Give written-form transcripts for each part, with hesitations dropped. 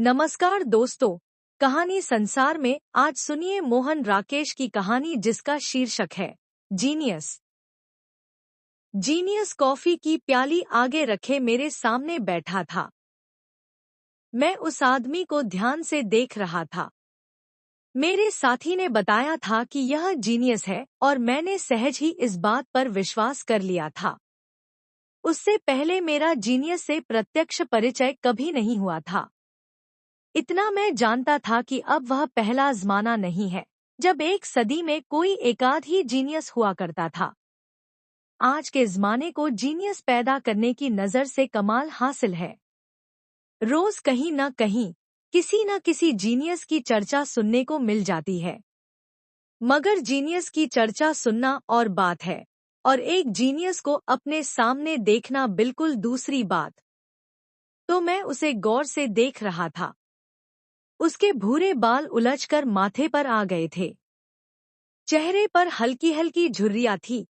नमस्कार दोस्तों, कहानी संसार में आज सुनिए मोहन राकेश की कहानी जिसका शीर्षक है जीनियस। जीनियस कॉफी की प्याली आगे रखे मेरे सामने बैठा था। मैं उस आदमी को ध्यान से देख रहा था। मेरे साथी ने बताया था कि यह जीनियस है और मैंने सहज ही इस बात पर विश्वास कर लिया था। उससे पहले मेरा जीनियस से प्रत्यक्ष परिचय कभी नहीं हुआ था। इतना मैं जानता था कि अब वह पहला ज़माना नहीं है जब एक सदी में कोई एकाध ही जीनियस हुआ करता था। आज के ज़माने को जीनियस पैदा करने की नज़र से कमाल हासिल है। रोज कहीं न कहीं किसी न किसी जीनियस की चर्चा सुनने को मिल जाती है। मगर जीनियस की चर्चा सुनना और बात है और एक जीनियस को अपने सामने देखना बिल्कुल दूसरी बात। तो मैं उसे गौर से देख रहा था। उसके भूरे बाल उलझकर माथे पर आ गए थे। चेहरे पर हल्की हल्की झुर्रियां थी।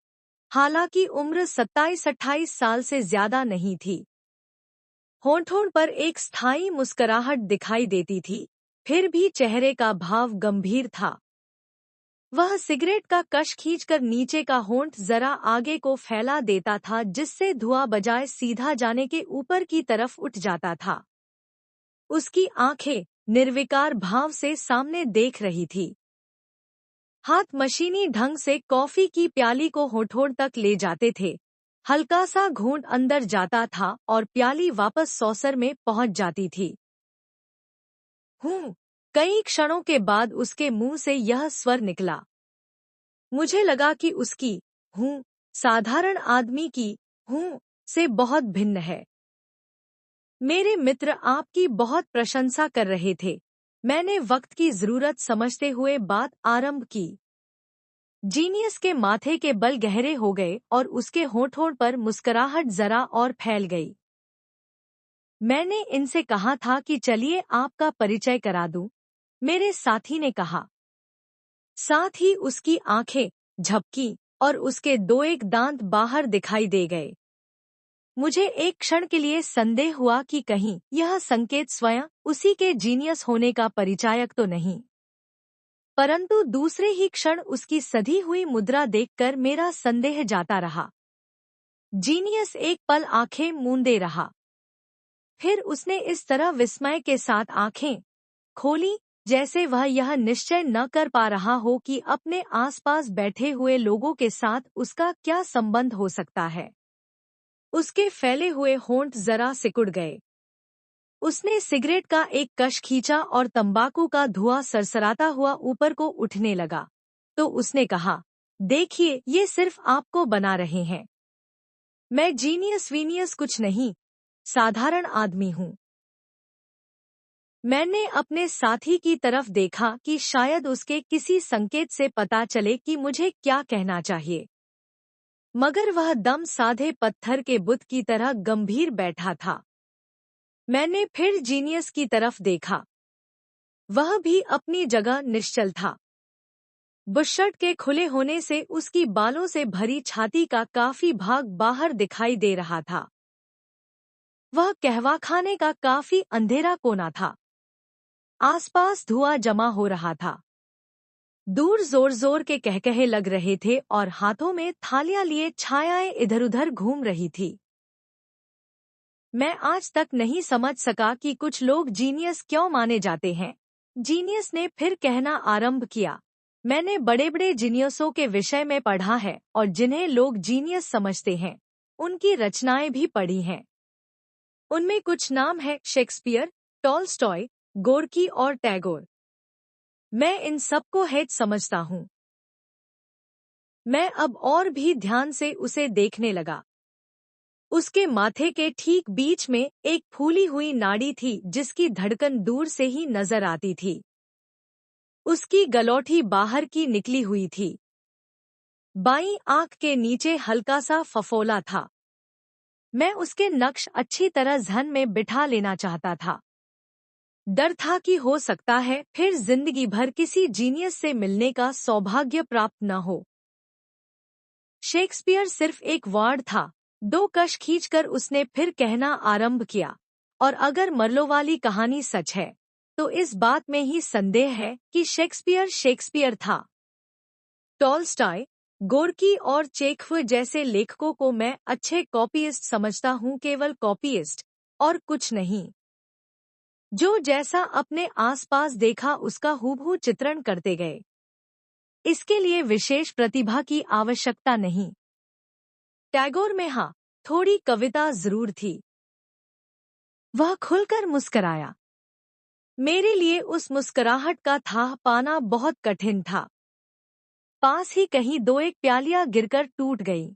हालांकि उम्र 27-28 साल से ज्यादा नहीं थी। होंठों पर एक स्थायी मुस्कुराहट दिखाई देती थी, फिर भी चेहरे का भाव गंभीर था। वह सिगरेट का कश खींचकर नीचे का होंठ जरा आगे को फैला देता था, जिससे धुआं बजाय सीधा जाने के ऊपर की तरफ उठ जाता था। उसकी आंखें निर्विकार भाव से सामने देख रही थी। हाथ मशीनी ढंग से कॉफी की प्याली को होठों तक ले जाते थे। हल्का सा घूंट अंदर जाता था और प्याली वापस सॉसर में पहुंच जाती थी। कई क्षणों के बाद उसके मुंह से यह स्वर निकला। मुझे लगा कि उसकी हूँ साधारण आदमी की हूँ से बहुत भिन्न है। मेरे मित्र आपकी बहुत प्रशंसा कर रहे थे। मैंने वक्त की जरूरत समझते हुए बात आरंभ की। जीनियस के माथे के बल गहरे हो गए और उसके होठों पर मुस्कुराहट जरा और फैल गई। मैंने इनसे कहा था कि चलिए आपका परिचय करा दूं, मेरे साथी ने कहा। साथ ही उसकी आंखें झपकी और उसके दो एक दांत बाहर दिखाई दे गए। मुझे एक क्षण के लिए संदेह हुआ कि कहीं यह संकेत स्वयं उसी के जीनियस होने का परिचायक तो नहीं। परंतु दूसरे ही क्षण उसकी सधी हुई मुद्रा देखकर मेरा संदेह जाता रहा। जीनियस एक पल आंखें मूंदे रहा। फिर उसने इस तरह विस्मय के साथ आंखें खोली जैसे वह यह निश्चय न कर पा रहा हो कि अपने आसपास बैठे हुए लोगों के साथ उसका क्या संबंध हो सकता है। उसके फैले हुए होंठ जरा सिकुड़ गए। उसने सिगरेट का एक कश खींचा और तंबाकू का धुआं सरसराता हुआ ऊपर को उठने लगा। तो उसने कहा, देखिए ये सिर्फ आपको बना रहे हैं। मैं जीनियस वीनियस कुछ नहीं, साधारण आदमी हूँ। मैंने अपने साथी की तरफ देखा कि शायद उसके किसी संकेत से पता चले कि मुझे क्या कहना चाहिए। मगर वह दम साधे पत्थर के बुत की तरह गंभीर बैठा था। मैंने फिर जीनियस की तरफ देखा। वह भी अपनी जगह निश्चल था। बुशर्ट के खुले होने से उसकी बालों से भरी छाती का काफी भाग बाहर दिखाई दे रहा था। वह कहवाखाने का काफी अंधेरा कोना था। आसपास धुआं जमा हो रहा था। दूर जोर जोर के कहकहे लग रहे थे और हाथों में थालियां लिए छायाएं इधर-उधर घूम रही थी। मैं आज तक नहीं समझ सका कि कुछ लोग जीनियस क्यों माने जाते हैं। जीनियस ने फिर कहना आरंभ किया। मैंने बड़े बड़े जीनियसों के विषय में पढ़ा है और जिन्हें लोग जीनियस समझते हैं, उनकी रचनाएं भी पढ़ी हैं। उनमें कुछ नाम है शेक्सपियर, टॉलस्टॉय, गोर्की और टैगोर। मैं इन सबको हेट समझता हूँ। मैं अब और भी ध्यान से उसे देखने लगा। उसके माथे के ठीक बीच में एक फूली हुई नाड़ी थी जिसकी धड़कन दूर से ही नजर आती थी। उसकी गलौठी बाहर की निकली हुई थी। बाईं आंख के नीचे हल्का सा फफोला था। मैं उसके नक्श अच्छी तरह ज़हन में बिठा लेना चाहता था। डर था कि हो सकता है फिर जिंदगी भर किसी जीनियस से मिलने का सौभाग्य प्राप्त न हो। शेक्सपियर सिर्फ एक वर्ड था। दो कश खींचकर उसने फिर कहना आरंभ किया। और अगर मर्लो वाली कहानी सच है तो इस बात में ही संदेह है कि शेक्सपियर शेक्सपियर था। टॉलस्टॉय, गोर्की और चेखव जैसे लेखकों को मैं अच्छे कॉपीइस्ट समझता हूँ, केवल कॉपीइस्ट और कुछ नहीं, जो जैसा अपने आसपास देखा उसका हूबहू चित्रण करते गए। इसके लिए विशेष प्रतिभा की आवश्यकता नहीं। टैगोर में हाँ, थोड़ी कविता जरूर थी। वह खुलकर मुस्कराया। मेरे लिए उस मुस्कुराहट का थाह पाना बहुत कठिन था। पास ही कहीं दो एक प्यालियां गिरकर टूट गईं।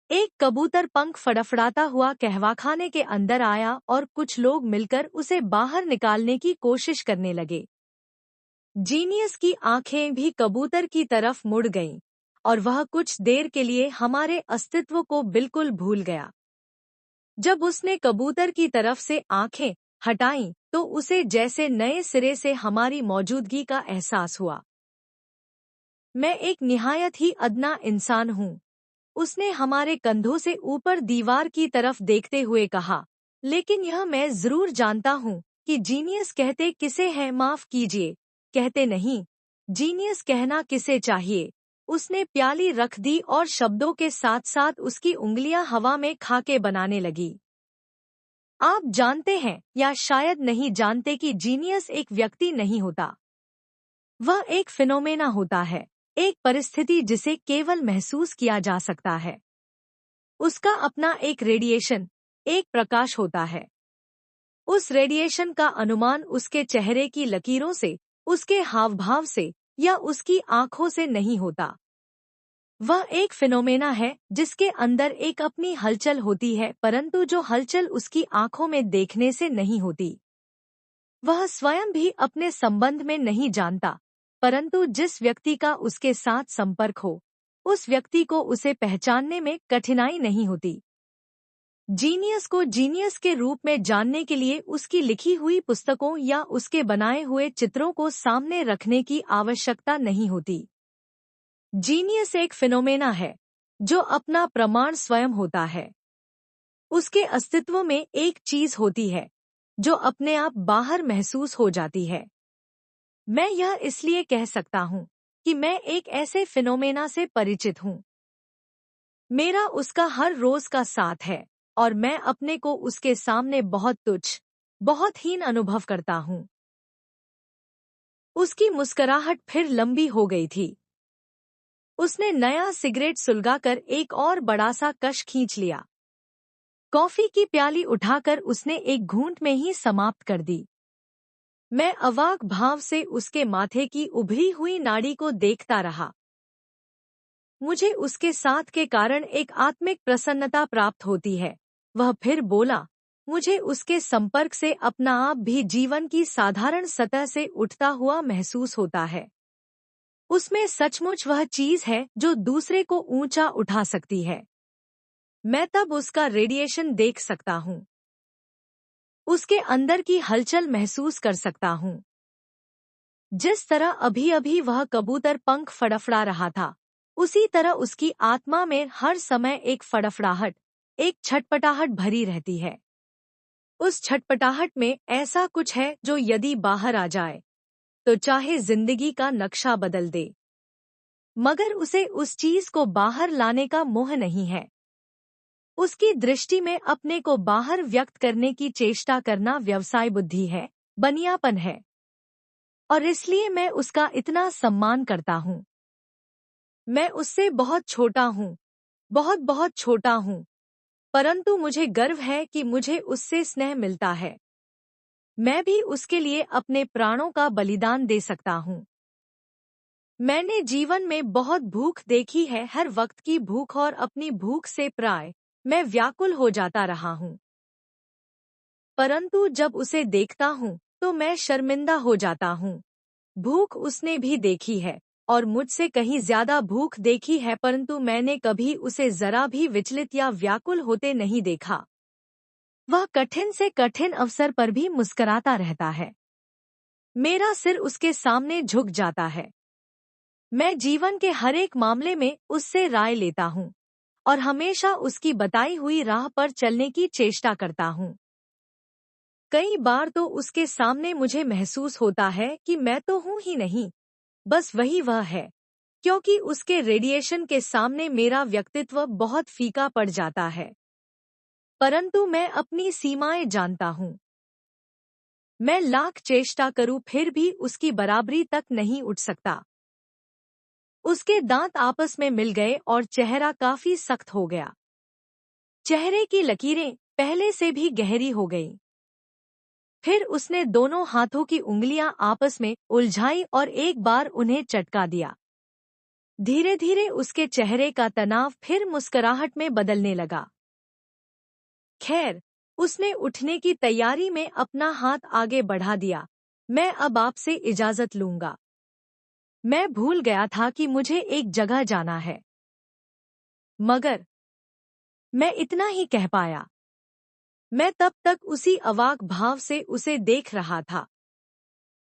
एक कबूतर पंख फड़फड़ाता हुआ कहवाखाने के अंदर आया और कुछ लोग मिलकर उसे बाहर निकालने की कोशिश करने लगे। जीनियस की आंखें भी कबूतर की तरफ मुड़ गईं और वह कुछ देर के लिए हमारे अस्तित्व को बिल्कुल भूल गया। जब उसने कबूतर की तरफ से आंखें हटाईं तो उसे जैसे नए सिरे से हमारी मौजूदगी का एहसास हुआ। मैं एक निहायत ही अदना इंसान हूँ, उसने हमारे कंधों से ऊपर दीवार की तरफ देखते हुए कहा, लेकिन यह मैं जरूर जानता हूँ कि जीनियस कहते किसे है, माफ कीजिए, कहते नहीं, जीनियस कहना किसे चाहिए। उसने प्याली रख दी और शब्दों के साथ साथ उसकी उंगलियां हवा में खाके बनाने लगी। आप जानते हैं या शायद नहीं जानते कि जीनियस एक व्यक्ति नहीं होता, वह एक फिनोमेना होता है, एक परिस्थिति जिसे केवल महसूस किया जा सकता है। उसका अपना एक रेडिएशन, एक प्रकाश होता है। उस रेडिएशन का अनुमान उसके चेहरे की लकीरों से, उसके हावभाव से या उसकी आंखों से नहीं होता। वह एक फिनोमेना है जिसके अंदर एक अपनी हलचल होती है, परंतु जो हलचल उसकी आंखों में देखने से नहीं होती। वह स्वयं भी अपने संबंध में नहीं जानता, परंतु जिस व्यक्ति का उसके साथ संपर्क हो, उस व्यक्ति को उसे पहचानने में कठिनाई नहीं होती। जीनियस को जीनियस के रूप में जानने के लिए उसकी लिखी हुई पुस्तकों या उसके बनाए हुए चित्रों को सामने रखने की आवश्यकता नहीं होती। जीनियस एक फिनोमेना है जो अपना प्रमाण स्वयं होता है। उसके अस्तित्व में एक चीज होती है जो अपने आप बाहर महसूस हो जाती है। मैं यह इसलिए कह सकता हूँ कि मैं एक ऐसे फिनोमेना से परिचित हूँ। मेरा उसका हर रोज का साथ है और मैं अपने को उसके सामने बहुत तुच्छ, बहुत हीन अनुभव करता हूँ। उसकी मुस्कुराहट फिर लंबी हो गई थी। उसने नया सिगरेट सुलगाकर एक और बड़ा सा कश खींच लिया। कॉफी की प्याली उठाकर उसने एक घूंट में ही समाप्त कर दी। मैं अवाक भाव से उसके माथे की उभरी हुई नाड़ी को देखता रहा। मुझे उसके साथ के कारण एक आत्मिक प्रसन्नता प्राप्त होती है। वह फिर बोला, मुझे उसके संपर्क से अपना आप भी जीवन की साधारण सतह से उठता हुआ महसूस होता है। उसमें सचमुच वह चीज है जो दूसरे को ऊंचा उठा सकती है। मैं तब उसका रेडिएशन देख सकता हूँ, उसके अंदर की हलचल महसूस कर सकता हूँ। जिस तरह अभी अभी वह कबूतर पंख फड़फड़ा रहा था, उसी तरह उसकी आत्मा में हर समय एक फड़फड़ाहट, एक छटपटाहट भरी रहती है। उस छटपटाहट में ऐसा कुछ है जो यदि बाहर आ जाए तो चाहे जिंदगी का नक्शा बदल दे, मगर उसे उस चीज को बाहर लाने का मोह नहीं है। उसकी दृष्टि में अपने को बाहर व्यक्त करने की चेष्टा करना व्यवसाय बुद्धि है, बनियापन है, और इसलिए मैं उसका इतना सम्मान करता हूँ। मैं उससे बहुत छोटा हूँ, बहुत बहुत छोटा हूँ, परंतु मुझे गर्व है कि मुझे उससे स्नेह मिलता है। मैं भी उसके लिए अपने प्राणों का बलिदान दे सकता हूँ। मैंने जीवन में बहुत भूख देखी है, हर वक्त की भूख, और अपनी भूख से प्राय मैं व्याकुल हो जाता रहा हूँ। परंतु जब उसे देखता हूँ तो मैं शर्मिंदा हो जाता हूँ। भूख उसने भी देखी है और मुझसे कहीं ज्यादा भूख देखी है, परंतु मैंने कभी उसे जरा भी विचलित या व्याकुल होते नहीं देखा। वह कठिन से कठिन अवसर पर भी मुस्कुराता रहता है। मेरा सिर उसके सामने झुक जाता है। मैं जीवन के हर एक मामले में उससे राय लेता हूँ और हमेशा उसकी बताई हुई राह पर चलने की चेष्टा करता हूँ। कई बार तो उसके सामने मुझे महसूस होता है कि मैं तो हूं ही नहीं, बस वही वह है, क्योंकि उसके रेडिएशन के सामने मेरा व्यक्तित्व बहुत फीका पड़ जाता है। परंतु मैं अपनी सीमाएं जानता हूँ। मैं लाख चेष्टा करूं फिर भी उसकी बराबरी तक नहीं उठ सकता। उसके दांत आपस में मिल गए और चेहरा काफी सख्त हो गया। चेहरे की लकीरें पहले से भी गहरी हो गईं। फिर उसने दोनों हाथों की उंगलियां आपस में उलझाई और एक बार उन्हें चटका दिया। धीरे धीरे उसके चेहरे का तनाव फिर मुस्कुराहट में बदलने लगा। खैर, उसने उठने की तैयारी में अपना हाथ आगे बढ़ा दिया। मैं अब आपसे इजाजत लूंगा। मैं भूल गया था कि मुझे एक जगह जाना है। मगर मैं इतना ही कह पाया। मैं तब तक उसी अवाक भाव से उसे देख रहा था।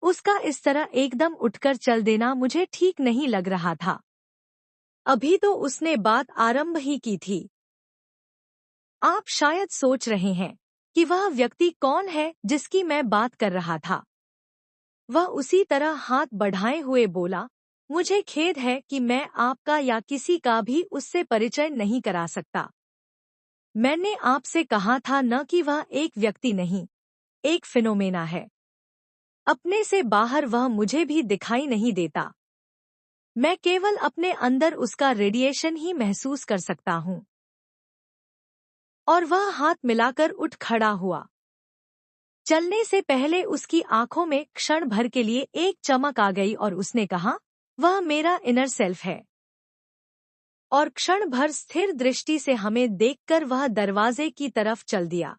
उसका इस तरह एकदम उठकर चल देना मुझे ठीक नहीं लग रहा था। अभी तो उसने बात आरंभ ही की थी। आप शायद सोच रहे हैं कि वह व्यक्ति कौन है जिसकी मैं बात कर रहा था। वह उसी तरह हाथ बढ़ाए हुए बोला, मुझे खेद है कि मैं आपका या किसी का भी उससे परिचय नहीं करा सकता। मैंने आपसे कहा था न कि वह एक व्यक्ति नहीं, एक फिनोमेना है। अपने से बाहर वह मुझे भी दिखाई नहीं देता। मैं केवल अपने अंदर उसका रेडिएशन ही महसूस कर सकता हूँ। और वह हाथ मिलाकर उठ खड़ा हुआ। चलने से पहले उसकी आंखों में क्षण भर के लिए एक चमक आ गई और उसने कहा, वह मेरा इनर सेल्फ है। और क्षण भर स्थिर दृष्टि से हमें देखकर वह दरवाजे की तरफ चल दिया।